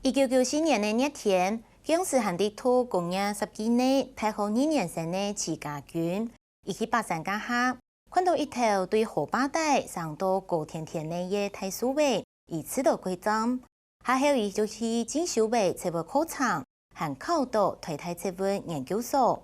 1994年的一天，江苏汉地土供应10几年大学2年生的齐家军，伊去爬山脚下，看到一头对河坝底上到高甜甜的野大树尾，伊吃到规章，下后伊就去进修为植物考场，和考到台大植物研究所。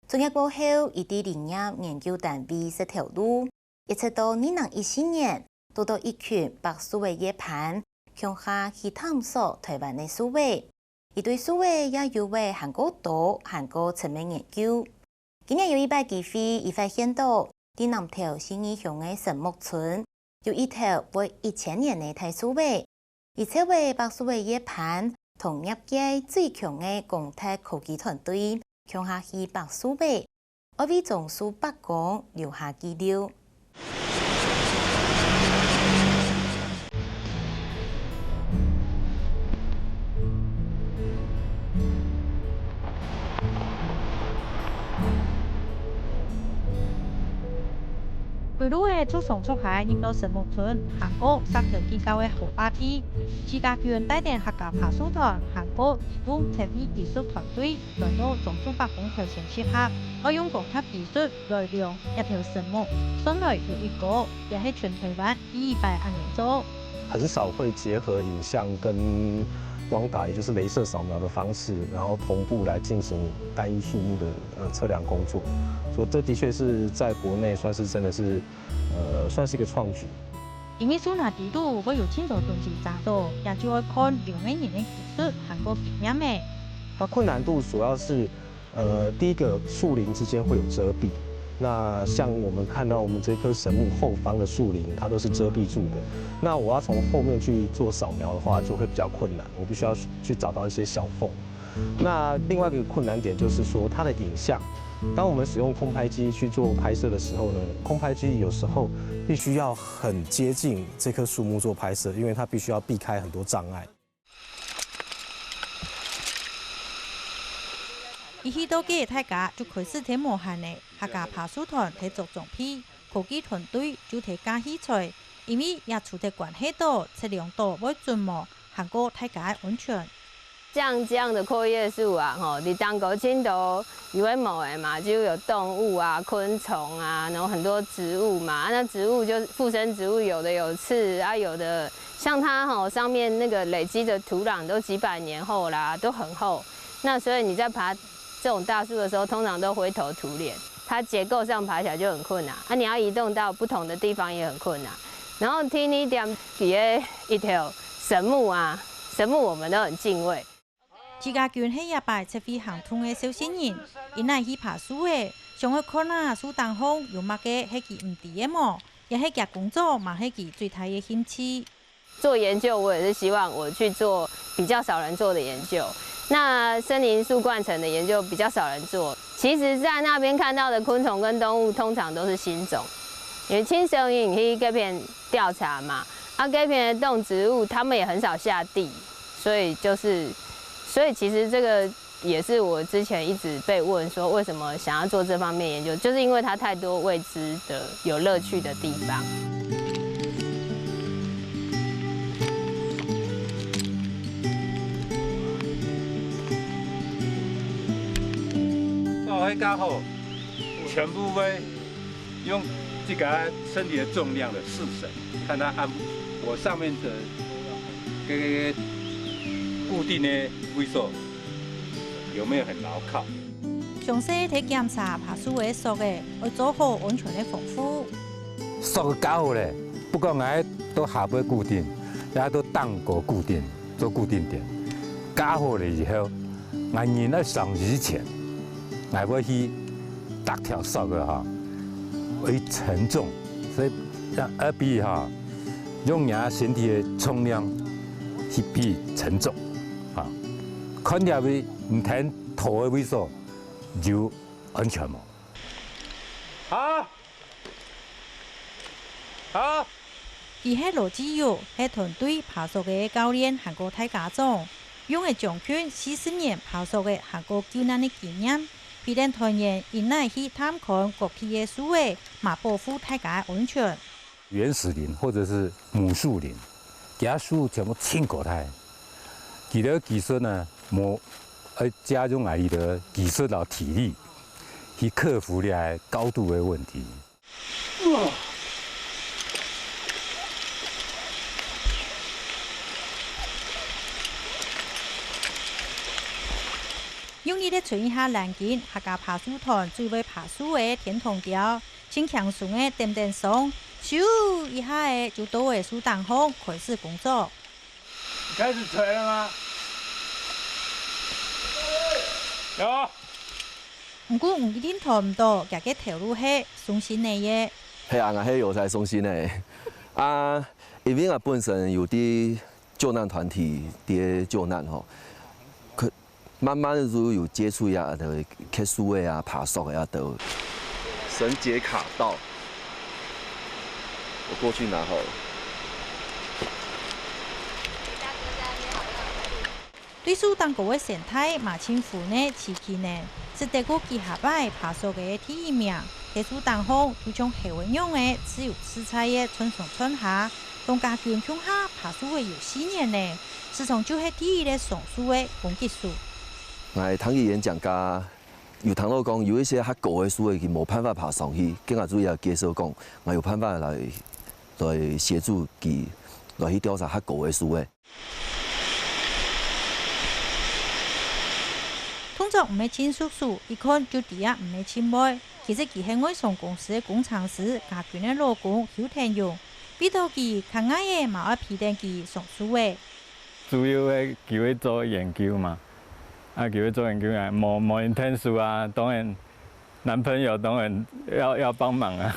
从业过后，伊伫林业研究单位这条路，一直到2014年，找到一群白树的叶盘。向下去探索台湾的树尾，伊对树尾也有为韩国多、韩国层面研究。今年有一摆机会，伊发现到伫南投信义乡的神木村有一头为1000年的大树尾，而且为白树尾叶盘同业界最强的工业科技团队向下去白树尾，而为种树白光留下记录。规路的出上出海，引到神木村、韩国三条建构的河坝地，自家军带领客家爬树团、韩国义工设计技术团队来到种树白光头前切合，我用工业技术来量一条神木，上来有一个，也是全台湾第100按年做。很少会结合影像跟光打，也就是雷射扫描的方式，然后同步来进行单一树木的测量工作，所以这的确是在国内算是真的是算是一个创举。因为树那地度我有清楚东西查到，也就要看两个人的技术韩国经验的。它困难度主要是第一个树林之间会有遮蔽。那像我们看到我们这棵神木后方的树林，它都是遮蔽住的。那我要从后面去做扫描的话，就会比较困难。我必须要去找到一些小缝。那另外一个困难点就是说，它的影像，当我们使用空拍机去做拍摄的时候呢，空拍机有时候必须要很接近这棵树木做拍摄，因为它必须要避开很多障碍。伊去到嘅大家就开始睇模限嘅，客家爬树团睇做装批，科技团队就睇加器材，因为也处在关系到测量到要准模，韩国大家安全。像这样的阔叶树啊，你当狗青头以为某诶嘛，就有动物啊、昆虫啊，然后很多植物嘛。那植物就附生植物，有的有刺啊，有的像它上面那个累积的土壤都几百年后啦，都很厚。那所以你在爬这种大树的时候，通常都灰头土脸，它结构上爬起来就很困难。你要移动到不同的地方也很困难。然后听你点底下一条神木啊，神木我们都很敬畏。自家军喺一摆测飞行通嘅小新人，因乃去爬树嘅，上去看下树当风有乜嘅係佢唔知嘅麼，也係佢工作嘛係佢最大嘅興趣。做研究，我也是希望我去做比较少人做的研究。那森林树冠层的研究比较少人做，其实在那边看到的昆虫跟动物通常都是新种，因为青蛇营去这边调查嘛，这边的动植物他们也很少下地，所以其实这个也是我之前一直被问说为什么想要做这方面研究，就是因为它太多未知的有乐趣的地方。会刚好全部会用这个身体的重量的试绳，看它按我上面的这个固定的位数有没有很牢靠。详细睇检查爬树嘅树嘅，要做好安全嘅防护。树搞好咧，不管我都下尾固定，也都当过固定，做固定点。搞好了以后，我人在上之前。我要去搭条树嘅会沉重，所以要比用人身体的重量去比沉重看起来唔听头的位数就安全嘛。好，好。伊係羅志友，係團隊爬樹嘅教練，韓國大家長，用嘅將軍40年爬樹嘅韓國救難嘅經驗。批定團員因乃去探看各批嘅樹嘅，嘛保護大家安全。原始林或者是母樹林，给它树全部清过它，伊的技术呢，加入伊的技术和体力，去克服了高度的问题。用力的吹一下栏杆，客家爬树团最为爬树的天堂调，轻轻松的点点松，咻一下的就到位树当空开始工作。开始吹了吗？有。不过唔一定拖唔到，家嘅条路係松心嚟嘅。係啊，係有才松心嘅。啊，因為本身有啲救難團體啲救難吼。慢慢的都有接触呀的開樹的啊、爬樹的啊都。繩結卡到，我過去拿好了。對樹當高嘅生態嘛稱呼呢刺激呢，是德國機械擺爬樹嘅第一名。喺樹當後，就將黑雲樣嘅自由自在嘅村上村下，同家眷鄉下爬樹嘅有4年呢，自從就係第一嘅上樹嘅攻擊樹。我唐議演講家有談到講，有一些較高嘅樹佢冇辦法爬上去，更加主要介紹講，我有辦法來協助佢來去調查較高嘅樹嘅。通常唔係親叔叔，一看就知啊唔係親妹。其實佢係外商公司嘅工程師，家眷嘅老公邱天勇，比到佢較矮嘅冇一批定佢上樹嘅。主要嘅叫佢做研究嘛。啊，叫佢做研究啊，冇人聽書啊，當然男朋友當然要幫忙啊。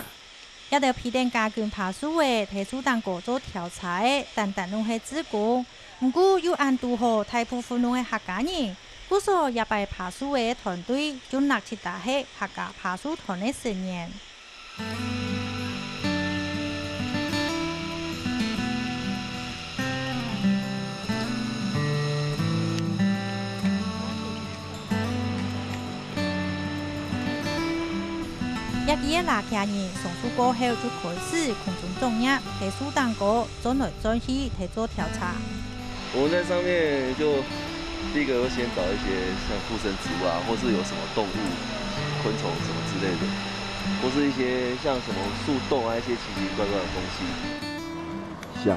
一條批定家眷爬樹嘅，喺樹當過做調查嘅，但攏係自雇。唔過要按度好，大部分攏係客家人。不少入嚟爬樹嘅團隊，就拿起打起客家爬樹團嘅成員。一幾個客家人上樹過後就開始空中作業，喺樹當過轉來轉去嚟做調查。我們在上面就第一個會先找一些像附生植物啊，或是有什麼動物、昆蟲什麼之類的，或是一些像什麼樹洞啊，一些奇奇怪怪的東西。下。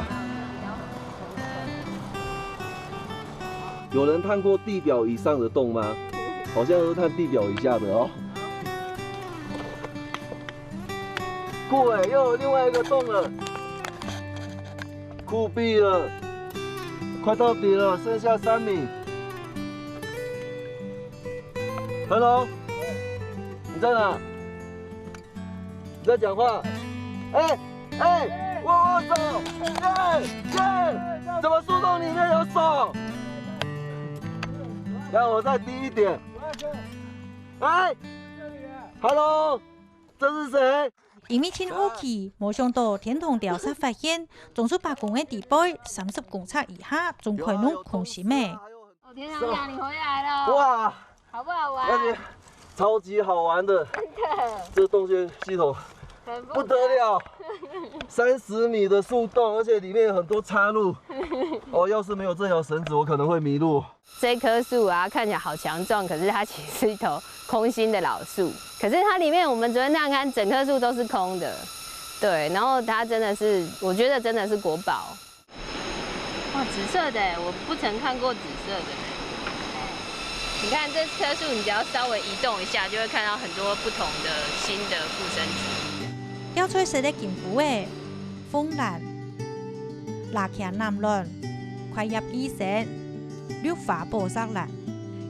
有人探過地表以上的洞嗎？好像都是探地表以下的哦。過哎，又有另外一個洞了，酷斃了，快到底了，剩下3米。何龍，你在哪？你在講話？握手！怎麼樹洞裡面有手？讓我再低一點。何龍，這是誰？因為天好奇，冇想到天堂調查發現，總數8公嘅地背30公尺以下，仲可以弄空心咩？天堂鳥，你回來了！哇，好不好玩？而且超級好玩的，真的，這洞穴系統不得了，30米的樹洞，而且裡面有很多岔路。哦，要是沒有這條繩子，我可能會迷路。這棵樹啊，看起來好強壯，可是它其實是一頭空心的老樹。可是它裡面，我們昨天那樣看，整棵樹都是空的，對。然後它真的是，我覺得真的是國寶。哇，紫色的，我不曾看過紫色的。你看這棵樹，你只要稍微移動一下，就會看到很多不同的新的附生植。要吹色的金菇誒，風蘭、辣茄南蘭、葵葉醫生、綠化寶石蘭，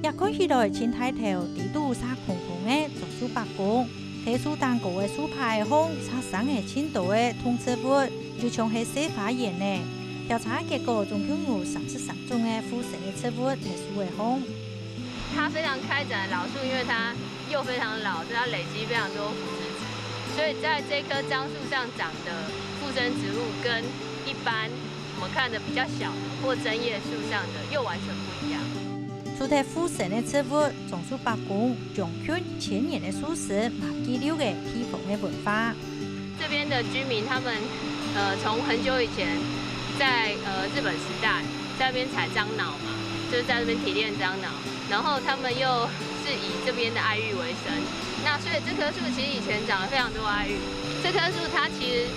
也看起來青苔頭地度沙空空嘅種樹8公，睇樹當高嘅樹牌紅，插生嘅青島嘅通刺物，就像係細花葉呢。調查結果總共有33種嘅附生嘅刺物喺樹嘅紅。它非常開展的老樹，因為它又非常老，所以它累積非常多腐殖質，所以在這棵樟樹上長的附生植物跟一般我們看的比較小的或針葉樹上的又完全不一樣。除咗附生嘅植物，種樹8公，將近1000年嘅樹史，嘛記錄嘅地方嘅文化。這邊的居民，他們從很久以前在日本時代在那邊採樟腦嘛。就是在这边提炼樟脑，然后他们又是以这边的爱玉为生。那所以这棵树其实以前长了非常多爱玉。这棵树它其实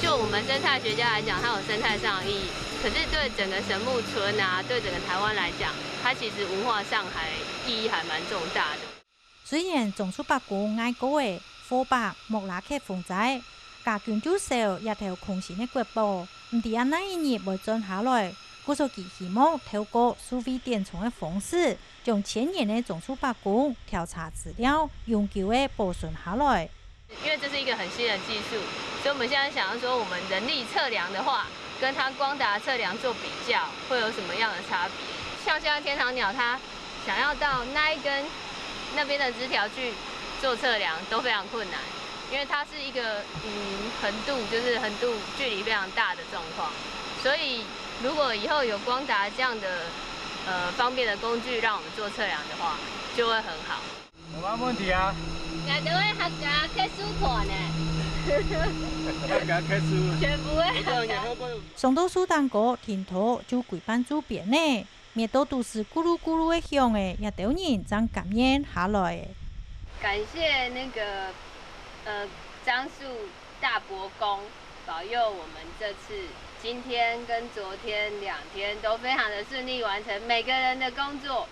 就我们生态学家来讲，它有生态上的意义。可是对整个神木村啊，对整个台湾来讲，它其实文化上意义还蛮重大的。虽然种出白กุ้爱高嘅火白木拉克風仔，家眷主少一條空閒嘅腳步，唔知安那一日會進下來。故所佢希望透過數位電蟲嘅方式，將前年嘅種出白กุ้調查資料永久嘅保存下來。因為這是一個很新的技術，所以我們現在想要說，我們人力測量的話，跟它光達測量做比較，會有什麼樣的差別？像現在天堂鳥，它想要到那一根那邊的枝條去做測量，都非常困難，因為它是一個橫度，就是橫度距離非常大的狀況，所以如果以後有光達這樣的方便的工具，讓我們做測量的話，就會很好。有冇問題啊？也都會客家客書團呢，客家客書，全部嘅。上到蘇丹哥田土就規班主編呢，面都都是咕嚕咕嚕的響誒，也都人將感染下來。感謝那個樟樹大伯公保佑我們這次今天跟昨天2天都非常的順利完成每個人的工作。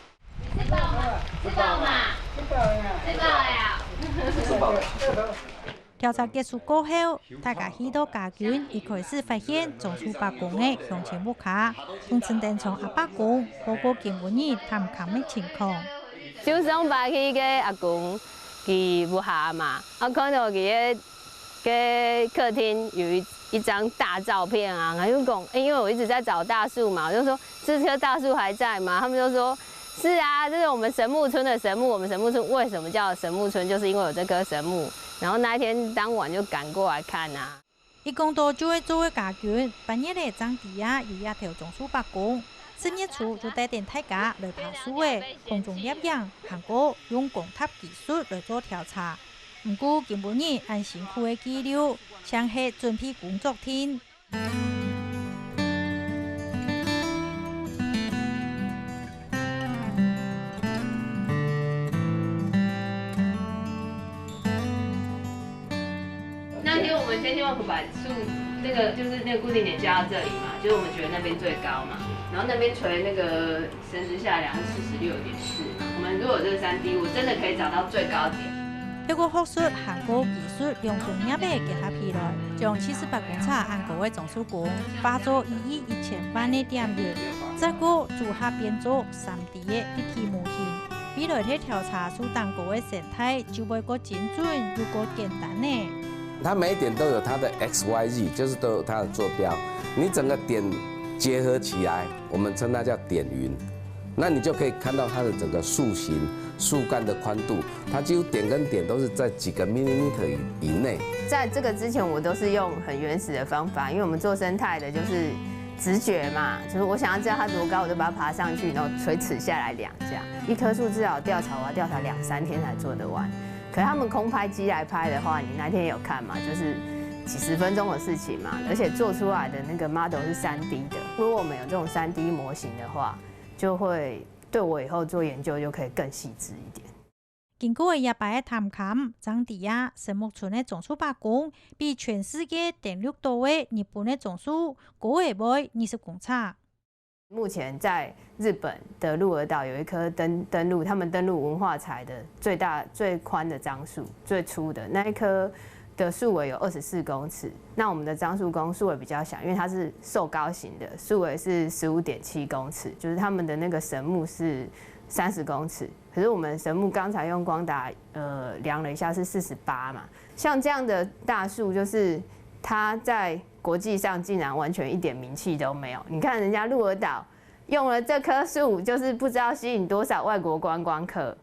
吃飽嗎？吃飽嘛？吃飽呀！吃飽呀！吃饱了。調查結束過後，大家許多家眷已開始發現種出白กุ้嘅向前木卡，用陳定從阿伯公報告見本人探勘嘅情況。就上班去個阿公佢木下嘛，我看到佢嘅客廳有一張大照片啊，他就講，因為我一直在找大樹嘛，我就說這棵大樹還在嗎？他們就說。是啊，這是我們神木村的神木。我們神木村為什麼叫神木村？就是因為有這棵神木。然後那一天當晚就趕過來看啊。一講到就會做嘅家眷，半夜嚟張地下有一條種出白กุ้，10月初就帶點大家嚟爬樹嘅空中攝影，韓國用光塔技術嚟做調查。唔過根本人按辛苦嘅記錄，像係準備工作天。千辛万苦把树那个就是那个固定点加到这里嘛，就是我们觉得那边最高嘛，然后那边垂那个绳子下量是46.4，我们如果有这个3D， 我真的可以找到最高点。透過學術韓國技術兩種業嘅結合起來，將78公尺韓國嘅種出กุ้化作1億1000萬嘅點月，再過組合變做3D 嘅立體模型，未來去調查蘇丹哥嘅生態就會個精準又個簡單呢。它每一點都有它的 XYZ， 就是都有它的坐標。你整個點結合起來，我們稱它叫點雲。那你就可以看到它的整個樹形、樹幹的寬度，它幾乎點跟點都是在幾個 millimeter 以內。在這個之前，我都是用很原始的方法，因為我們做生態的，就是直覺嘛，就是我想要知道它多高，我就把它爬上去，然後垂直下來量這樣。一棵樹至少調查，我要調查2-3天才做得完。可是他們空拍機來拍的話，你那天有看嘛？就是幾十分鐘的事情嘛，而且做出來的那個 model 是3D 的。如果我們有這種3D 模型的話，就會對我以後做研究就可以更細緻一點。經過一擺嘅探勘，張地亞神木村嘅種出白กุ้比全世界第6多嘅日本嘅種出高1倍20公尺。目前在日本的鹿兒島有一棵登陸，他們登陸文化財的最大最寬的樟樹，最粗的那一棵的樹圍有24公尺。那我們的樟樹公樹圍比較小，因為它是瘦高型的，樹圍是15.7公尺，就是他們的那個神木是30公尺。可是我們神木剛才用光達量了一下是48嘛，像這樣的大樹就是它在國際上竟然完全一點名氣都沒有。你看人家鹿兒島用了這棵樹，就是不知道吸引多少外國觀光客。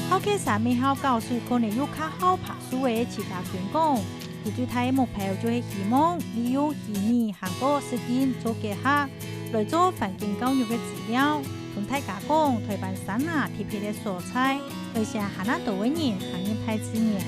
好嘅3名好教授可能有較好爬樹嘅其他員工，佢對他嘅目標就係希望利用虛擬韓國實踐做結合，來做環境教育嘅資料。同大家講，台灣山下特別嘅素材，而且下那多嘅人行業派資源。